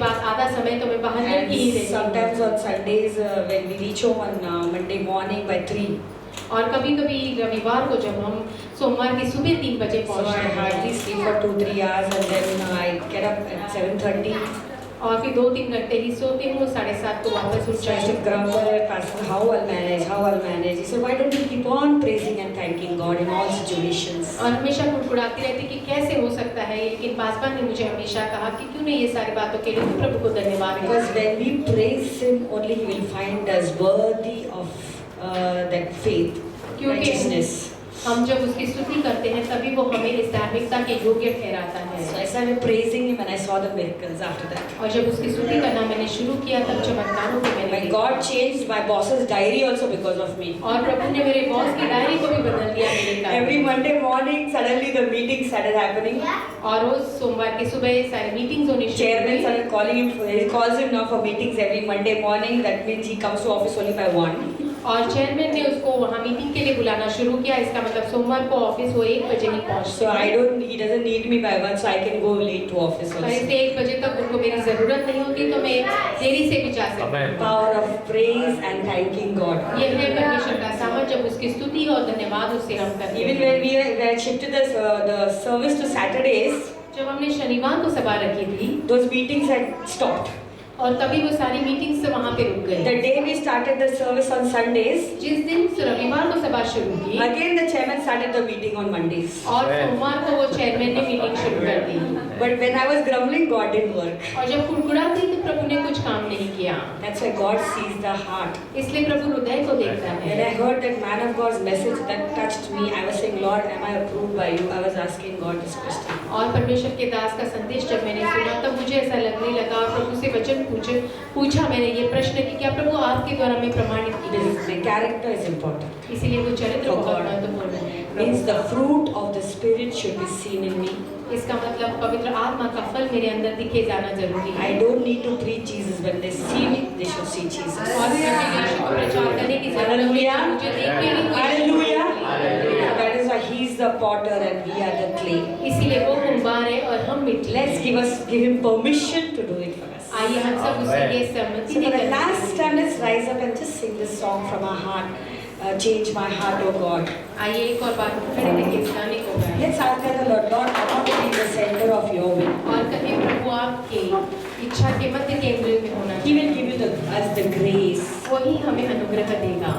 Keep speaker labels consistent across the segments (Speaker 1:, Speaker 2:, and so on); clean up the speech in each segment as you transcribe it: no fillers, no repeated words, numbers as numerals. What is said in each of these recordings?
Speaker 1: बाद आधा समय तो मैं बाहर
Speaker 2: And
Speaker 1: की ही रहती हूँ।
Speaker 2: sometimes on Sundays when we reach home on Monday morning by 3.
Speaker 1: और कभी-कभी रविवार को जब हम सोमवार की सुबह 3 बजे
Speaker 2: So
Speaker 1: पहुँचते
Speaker 2: I
Speaker 1: हैं
Speaker 2: hardly sleep for 2-3 hours and then I get up at 7:30.
Speaker 1: और फिर 2-3 घंटे ही सोती हूँ, 7:30 को वापस उठ
Speaker 2: So I
Speaker 1: जाती
Speaker 2: should
Speaker 1: हूँ।
Speaker 2: grumble at Pastor, how I'll manage. He said, why don't you keep on praising and thanking God in all situations?
Speaker 1: और हमेशा कुड़कुड़ाती रहती कि कैसे हो सकता है, लेकिन पासवान ने मुझे हमेशा कहा कि क्यों नहीं ये सारी बातों के लिए प्रभु को धन्यवाद दें।
Speaker 2: Because when we praise Him, only He will find us worthy of that faith, righteousness.
Speaker 1: हम जब उसकी स्तुति करते हैं तभी वो हमें इस धार्मिकता के योग्य ठहराता है।
Speaker 2: So I started praising Him and I saw the miracles after that.
Speaker 1: और जब उसकी स्तुति करना मैंने शुरू किया तब चमत्कारों को मैंने
Speaker 2: My
Speaker 1: देखा।
Speaker 2: God changed my boss's diary also because of me.
Speaker 1: और प्रभु ने मेरे बॉस की डायरी को भी बदल दिया मेरे कारण।
Speaker 2: Every Monday morning, suddenly the meetings started happening.
Speaker 1: और रोज सोमवार की सुबह सारी मीटिंग्स होनी शुरू
Speaker 2: Chairman
Speaker 1: हुई।
Speaker 2: started calling him. He calls him now for meetings every Monday morning. That means he comes to office only by 1.
Speaker 1: और चेयरमैन ने उसको वहाँ मीटिंग के लिए बुलाना शुरू किया। इसका मतलब सोमवार को ऑफिस वो 1 बजे ही
Speaker 2: So he doesn't need me by 1, so I can go late to office
Speaker 1: और
Speaker 2: also.
Speaker 1: इसलिए 1 बजे तक उनको मेरी जरूरत नहीं होती तो मैं देरी से भी जा सकती हूँ।
Speaker 2: Power of praise and thanking God.
Speaker 1: ये है परमेश्वर का सामर्थ जब उसकी स्तुति और धन्यवाद उससे हम करते हैं।
Speaker 2: Even when we had shifted the service to Saturdays,
Speaker 1: जब हमने शनिवार को सभा रखी थी
Speaker 2: those meetings had stopped.
Speaker 1: और तभी वो सारी मीटिंग्स वहाँ पे रुक गई।
Speaker 2: The day we started the service on Sundays,
Speaker 1: जिस दिन रविवार को सभा शुरू की
Speaker 2: again the chairman started the meeting on Mondays.
Speaker 1: और सोमवार को वो चेयरमैन ने मीटिंग शुरू कर दी।
Speaker 2: But when I was grumbling, God didn't work.
Speaker 1: और जब कुड़कुड़ाती तो प्रभु ने कुछ काम नहीं किया।
Speaker 2: That's why God sees the heart.
Speaker 1: इसलिए प्रभु हृदय को देखता
Speaker 2: When
Speaker 1: है।
Speaker 2: I heard that man of God's message that touched me, I was saying, Lord, am I approved by you? I was asking God this question.
Speaker 1: और परमेश्वर के दास का संदेश जब मैंने सुना तब मुझे ऐसा लगने लगा और प्रभु से वचन पूछा मैंने ये प्रश्न कि क्या प्रभु आपके द्वारा मैं प्रमाणित की गई?
Speaker 2: My character is important.
Speaker 1: इसीलिए वो चरित्र
Speaker 2: Oh
Speaker 1: बहुत
Speaker 2: God.
Speaker 1: महत्वपूर्ण है।
Speaker 2: Means the fruit of the Spirit should be seen in me.
Speaker 1: इसका मतलब पवित्र आत्मा का फल मेरे अंदर दिखे जाना जरूरी है।
Speaker 2: I don't need to preach Jesus. When they see me, they should see Jesus.
Speaker 1: और मुझे यीशु को प्रचार करने की जरूरत नहीं है। मुझे देख के ही
Speaker 2: Hallelujah. That is why He's the potter and we are the clay.
Speaker 1: इसीलिए वो कुंभार है और हम मिट्टी।
Speaker 2: Let's give Him permission to do it for us.
Speaker 1: आइए हम सब उससे ये सहमति
Speaker 2: So for the
Speaker 1: दें।
Speaker 2: last time, let's rise up and just sing this song from our heart. Change my heart, oh God.
Speaker 1: आइए एक और बार खड़े होकर इस गाने को गाएं।
Speaker 2: Let's ask the Lord, Lord, I want to be the center of your will.
Speaker 1: और कहे प्रभु आपके इच्छा के मध्य केंद्र में होना
Speaker 2: He will give you us the grace.
Speaker 1: वही हमें अनुग्रह देगा।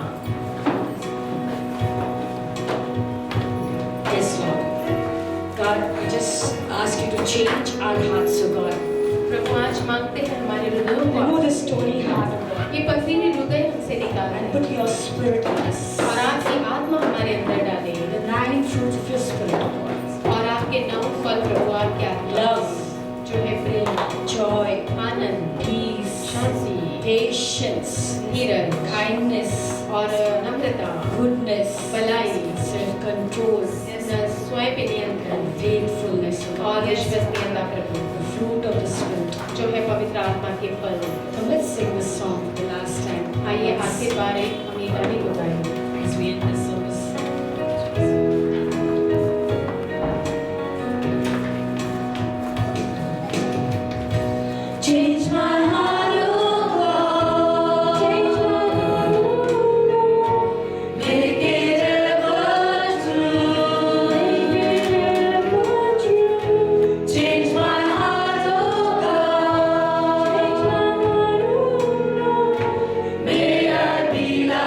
Speaker 2: Yes, Lord. God, we just ask you to change our hearts, oh God.
Speaker 1: प्रभु आज मांगते हैं हमारे हृदयों को
Speaker 2: Remove the stony heart, oh God.
Speaker 1: ये पथरीले हृदय हमसे निकालें
Speaker 2: And put your spirit in us.
Speaker 1: और आपकी आत्मा हमारे अंदर डालें
Speaker 2: The 9 fruits of your spirit, oh God.
Speaker 1: और आपके 9 फल प्रभु आपके आत्मा
Speaker 2: Love,
Speaker 1: जो है प्रेम,
Speaker 2: joy,
Speaker 1: आनंद,
Speaker 2: peace,
Speaker 1: शांति,
Speaker 2: patience,
Speaker 1: धीरज
Speaker 2: kindness,
Speaker 1: और नम्रता,
Speaker 2: goodness,
Speaker 1: भलाई,
Speaker 2: self-control,
Speaker 1: स्वयं पे नियंत्रण
Speaker 2: faithfulness, oh
Speaker 1: और
Speaker 2: God.
Speaker 1: विश्वसनीयता प्रभु
Speaker 2: The fruit of the spirit.
Speaker 1: जो है पवित्र आत्मा के फल।
Speaker 2: So let's sing this song the last time.
Speaker 1: आइए आखिर बार हम ये गाने को गाएं।
Speaker 2: As we end this service. Change my heart, oh God. Change my heart, oh God. Make it ever true. Make it ever true. Change my heart, oh God. Change my heart, oh God. May I be like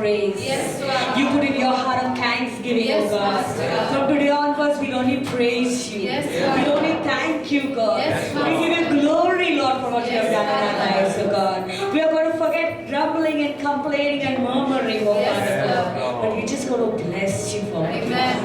Speaker 2: praise.
Speaker 1: Yes, Father.
Speaker 2: You put in your heart of thanksgiving,
Speaker 1: Yes,
Speaker 2: oh God.
Speaker 1: Master.
Speaker 2: From today onwards, we'll only praise you.
Speaker 1: Yes,
Speaker 2: We'll
Speaker 1: Father.
Speaker 2: only thank you, God.
Speaker 1: Yes,
Speaker 2: We
Speaker 1: Master.
Speaker 2: give you glory, Lord, for what you have
Speaker 1: Yes,
Speaker 2: done in our
Speaker 1: Father.
Speaker 2: lives, oh God. We are going to forget grumbling and complaining and murmuring, oh
Speaker 1: Yes,
Speaker 2: Father God.
Speaker 1: Lord.
Speaker 2: But we're just going to bless you for it.
Speaker 1: Amen.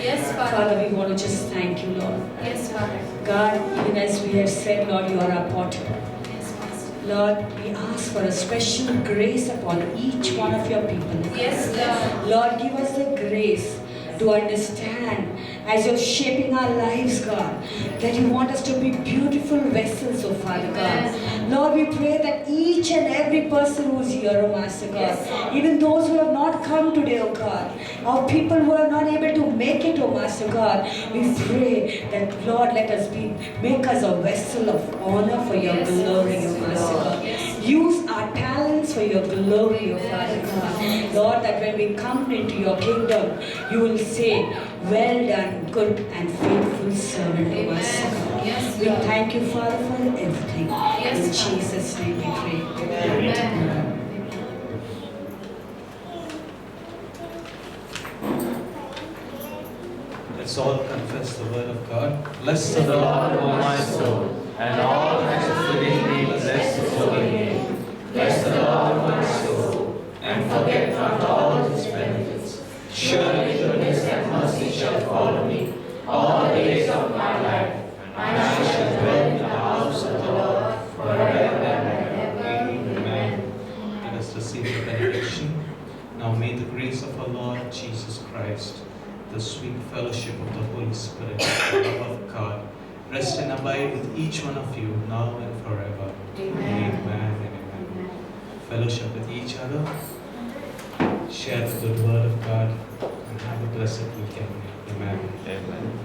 Speaker 1: Yes, Father.
Speaker 2: Father, we want to just thank you, Lord.
Speaker 1: Yes, Father.
Speaker 2: God, even as we have said, Lord, you are our potter.
Speaker 1: Yes, Master.
Speaker 2: Lord, we ask for a special grace upon each one of your people.
Speaker 1: Yes, Lord.
Speaker 2: Lord, give us the grace to understand as you're shaping our lives, God, that you want us to be beautiful vessels, oh Father God. Lord, we pray that each and every person who's here, oh Master God,
Speaker 1: Yes, Lord.
Speaker 2: even those who have not come today, oh God, or people who are not able to make it, oh Master God, we pray that, Lord, make us a vessel of honor for your
Speaker 1: Yes,
Speaker 2: glory,
Speaker 1: yes,
Speaker 2: oh Master God.
Speaker 1: yes.
Speaker 2: Use our talents for your glory, oh
Speaker 1: Amen.
Speaker 2: Father God. Lord, that when we come into your kingdom, you will say, well done, good and faithful servant, oh Master God.
Speaker 1: Yes,
Speaker 2: We
Speaker 1: Lord.
Speaker 2: thank you, Father, for everything.
Speaker 1: Yes,
Speaker 2: In
Speaker 1: Father.
Speaker 2: Jesus' name we pray.
Speaker 1: Amen.
Speaker 3: Let's all confess the word of God. Bless
Speaker 4: The Lord, O my soul, and all that is within me, bless His holy name. Bless the Lord, O my soul, and forget not all His benefits. Surely goodness and mercy shall follow me all the days of my life, and I shall dwell in the house of the Lord forever and ever. Amen.
Speaker 3: Let us receive the benediction. Now may the grace of our Lord Jesus Christ, the sweet fellowship of the Holy Spirit, the love of God, rest and abide with each one of you now and forever.
Speaker 1: Amen.
Speaker 3: Amen and amen. Fellowship with each other, share the good word of God, and have a blessed weekend. Amen.
Speaker 4: Amen.